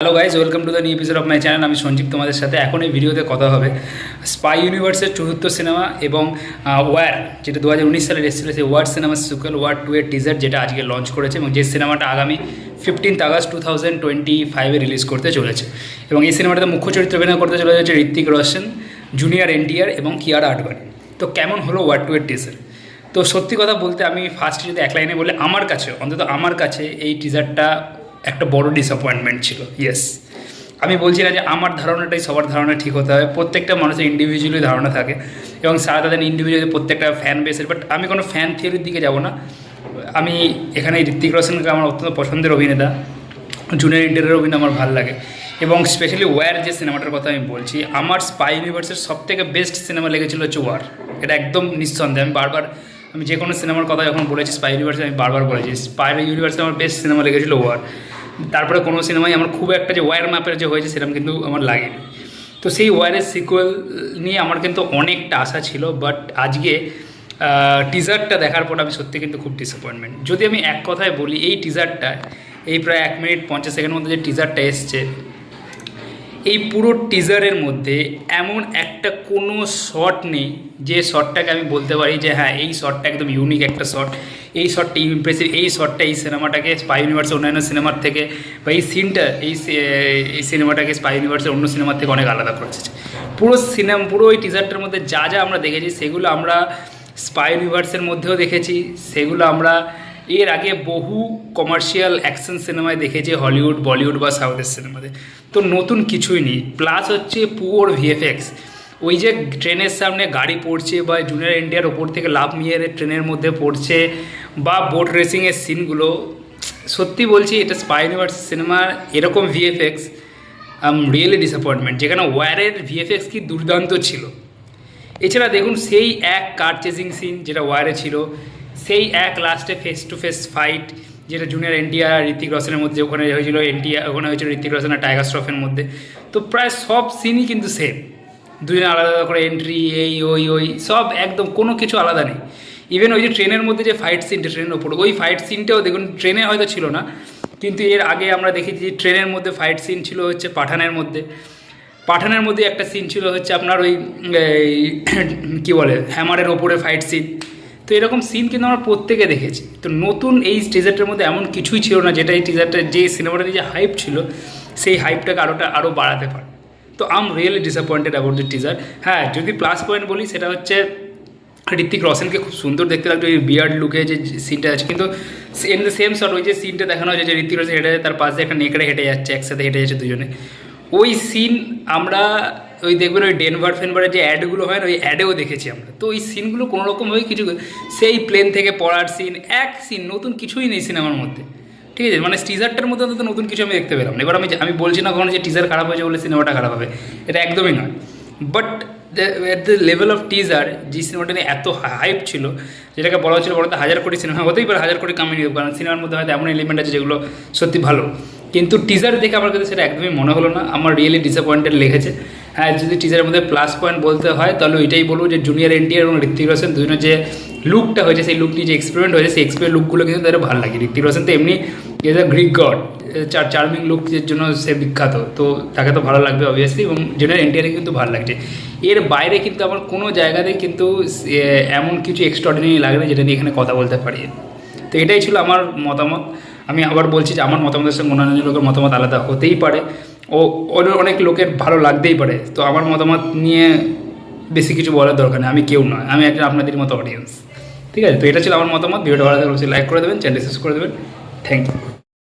Hello guys, welcome to the new episode of my channel. আমি সঞ্জীব, তোমাদের সাথে এখন এই ভিডিওতে কথা হবে স্পাই ইউনিভার্সের চতুর্থ সিনেমা এবং ওয়ার, যেটা 2019 সালে এসেছিল, সেই ওয়ার সিনেমার সিক্যুয়াল ওয়ার 2 এর টিজার, যেটা আজকে লঞ্চ করেছে এবং যে সিনেমাটা আগামী 15 আগস্ট 2025 রিলিজ করতে চলেছে। এবং এই সিনেমাটাতে মুখ্য চরিত্র অভিনয় করতে চলে যাচ্ছে ঋত্বিক রোশন, জুনিয়র এনটিআর এবং কিয়ারা আডবাণী। তো কেমন হলো ওয়ার 2 এর টিজার? তো সত্যি কথা বলতে আমি ফার্স্টে যদি এক লাইনে বলে, আমার কাছে এই টিজারটা একটা বড় ডিসঅ্যাপয়েন্টমেন্ট ছিল। ইয়েস, আমি বলছি না যে আমার ধারণাটাই সবার ধারণা ঠিক হতে হবে, প্রত্যেকটা মানুষের ইন্ডিভিজুয়ালি ধারণা থাকে এবং সারা তাদের ইন্ডিভিজুয়ালি প্রত্যেকটা ফ্যান বেসের। বাট আমি কোনো ফ্যান থিওরির দিকে যাব না। আমি এখানে ঋত্বিক রোশনকে আমার অত্যন্ত পছন্দের অভিনেতা, জুনিয়র এনটিআরের অভিনয় আমার ভালো লাগে এবং স্পেশালি ওয়ার যে সিনেমাটার কথা আমি বলছি, আমার স্পাই ইউনিভার্সের সবথেকে বেস্ট সিনেমা লেগেছিল হচ্ছে ওয়ার। এটা একদম নিঃসন্দেহে। আমি যে কোনো সিনেমার কথা যখন বলেছি স্পাই ইউনিভার্সে, আমি বারবার বলেছি স্পাই ইউনিভার্সে আমার বেস্ট সিনেমা লেগেছিল ওয়ার। তারপরে কোনো সিনেমাই আমার খুব একটা যে ওয়ার ম্যাপের যে হয়েছে সেরকম কিন্তু আমার লাগেনি। তো সেই ওয়ারের সিকুয়েল নিয়ে আমার কিন্তু অনেকটা আশা ছিল, বাট আজকে টিজারটা দেখার পর আমি সত্যি কিন্তু খুব ডিসঅ্যাপয়েন্টমেন্ট। যদি আমি এক কথায় বলি, এই টিজারটা, এই প্রায় 1 মিনিট 50 সেকেন্ডের মধ্যে যে টিজারটা এসছে, এই পুরো টিজারের মধ্যে এমন একটা কোনো শট নেই যে শটটাকে আমি বলতে পারি যে হ্যাঁ এই শটটা একদম ইউনিক একটা শট, এই শটটা ইমপ্রেসিভ, এই শটটা এই সিনেমাটাকে স্পাই ইউনিভার্সের অন্যান্য সিনেমার থেকে, বা এই সিনটা এই সিনেমাটাকে স্পাই ইউনিভার্সের অন্য সিনেমার থেকে অনেক আলাদা করেছে। পুরো ওই টিজারটার মধ্যে যা যা আমরা দেখেছি সেগুলো আমরা স্পাই ইউনিভার্সের মধ্যেও দেখেছি, সেগুলো আমরা এর আগে বহু কমার্শিয়াল অ্যাকশন সিনেমায় দেখেছি, হলিউড, বলিউড বা সাউথের সিনেমাতে। তো নতুন কিছুই নেই। প্লাস হচ্ছে পুওর ভিএফএক্স। ওই যে ট্রেনের সামনে গাড়ি পড়ছে, বা জুনিয়র এনটিআর ওপর থেকে লাফ মিয়ারে ট্রেনের মধ্যে পড়ছে, বা বোট রেসিংয়ের সিনগুলো, সত্যি বলছি এটা স্পাই ইউনিভার্স সিনেমার এরকম ভিএফএক্স রিয়েলি ডিসঅ্যাপয়েন্টমেন্ট। যেখানে ওয়ারের ভিএফএক্স কি দুর্দান্ত ছিল। এছাড়া দেখুন সেই এক কার চেজিং সিন যেটা ওয়ারে ছিল, সেই এক লাস্টে ফেস টু ফেস ফাইট যেটা জুনিয়র এনটিআর আর ঋত্বিক রোশনের মধ্যে ওখানে হয়েছিল, ওখানে হয়েছিল ঋত্বিক রোশন আর টাইগার শ্রফের মধ্যে। তো প্রায় সব সিনই কিন্তু সেম, দুজনে আলাদা আলাদা করে এন্ট্রি, এই ওই সব একদম কোনো কিছু আলাদা নেই। ইভেন ওই যে ট্রেনের মধ্যে যে ফাইট সিনটা, ট্রেনের ওপর ওই ফাইট সিনটাও দেখুন, ট্রেনে হয়তো ছিল না, কিন্তু এর আগে আমরা দেখেছি যে ট্রেনের মধ্যে ফাইট সিন ছিল হচ্ছে পাঠানের মধ্যে একটা সিন ছিল হচ্ছে আপনার ওই কী বলে হ্যামারের ওপরে ফাইট সিন। তো এরকম সিন কিন্তু আমরা প্রত্যেকে দেখেছি। তো নতুন এই টিজারটার মধ্যে এমন কিছুই ছিল না যেটা এই টিজারটা, যে সিনেমাটার যে হাইপ ছিল সেই হাইপটাকে আরও বাড়াতে পারে। তো I am really disappointed about the teaser. হ্যাঁ, যদি প্লাস পয়েন্ট বলি সেটা হচ্ছে ঋত্বিক রোশনকে খুব সুন্দর দেখতে লাগতো এই বিয়ার্ড লুকে যে সিনটা আছে, কিন্তু ইন দ্য সেম শট ওই যে সিনটা দেখানো হয়েছে যে ঋত্বিক রোশন হেঁটে যাচ্ছে, তার পাশে একটা নেকড়ে হেঁটে যাচ্ছে, একসাথে হেঁটে যাচ্ছে দুজনে। ওই সিন আমরা ওই দেখবেন ওই ডেনভার ফেনভারের যে অ্যাডগুলো হয় না, ওই অ্যাডেও দেখেছি আমরা। তো ওই সিনগুলো কোনোরকমভাবে কিছু, সেই প্লেন থেকে পড়ার সিন, এক সিন, নতুন কিছুই নেই সিনেমার মধ্যে। ঠিক আছে, মানে টিজারটার মধ্যে তো নতুন কিছু আমি দেখতে পেলাম না। এবার আমি বলছি না কখনো যে টিজার খারাপ হয়েছে বলে সিনেমাটা খারাপ হবে, এটা একদমই নয়। But at the level of teaser, যে সিনেমাটা নিয়ে এত হাইপ ছিল, যেটাকে বলা হচ্ছিল বলতে 1000 কোটি সিনেমা, হতেই পারে 1000 কোটি কামিয়ে নিতে, কারণ সিনেমার মধ্যে হয়তো এমন এলিমেন্ট আছে যেগুলো সত্যি ভালো, কিন্তু টিজার দেখে আমার কাছে সেটা একদমই মনে হলো না। আমার রিয়েলি ডিসঅ্যাপয়েন্টেড লেগেছে। হ্যাঁ, যদি টিজারের মধ্যে প্লাস পয়েন্ট বলতে হয় তাহলে ওইটাই বলবো যে জুনিয়র এনটিআর এবং ঋত্বিক রোশন দুজনের যে লুকটা হয়েছে, সেই লুক নিয়ে যে এক্সপেরিমেন্ট হয়েছে, সেই এক্সপেরিমেন্ট লুকগুলো কিন্তু তাদের ভালো লাগে। ঋত্বিক রোশন তো এমনি as a Greek god, charming লুকের জন্য সে বিখ্যাত, তো তাকে তো ভালো লাগবে অবভিয়াসলি, এবং জুনিয়র এনটিআরকে কিন্তু ভালো লাগছে। এর বাইরে কিন্তু আমার কোনো জায়গাতে কিন্তু এমন কিছু এক্সট্রাঅর্ডিনারি লাগবে যেটা নিয়ে এখানে কথা বলতে পারি। তো এটাই ছিল আমার মতামত। আমি আবার বলছি যে আমার মতামতের সঙ্গে অন্যান্য লোকের মতামত আলাদা হতেই পারে, ও অনেক লোকের ভালো লাগতেই পারে। তো আমার মতামত নিয়ে বেশি কিছু বলার দরকার নেই, আমি কেউ নয়, আমি একটা আপনাদের মতো অডিয়েন্স। ঠিক আছে, তো এটা ছিল আমার মতামত। ভিডিওটা ভালো লাগলে অবশ্যই লাইক করে দেবেন, চ্যানেল সাবস্ক্রাইব করে দেবেন। Thank you.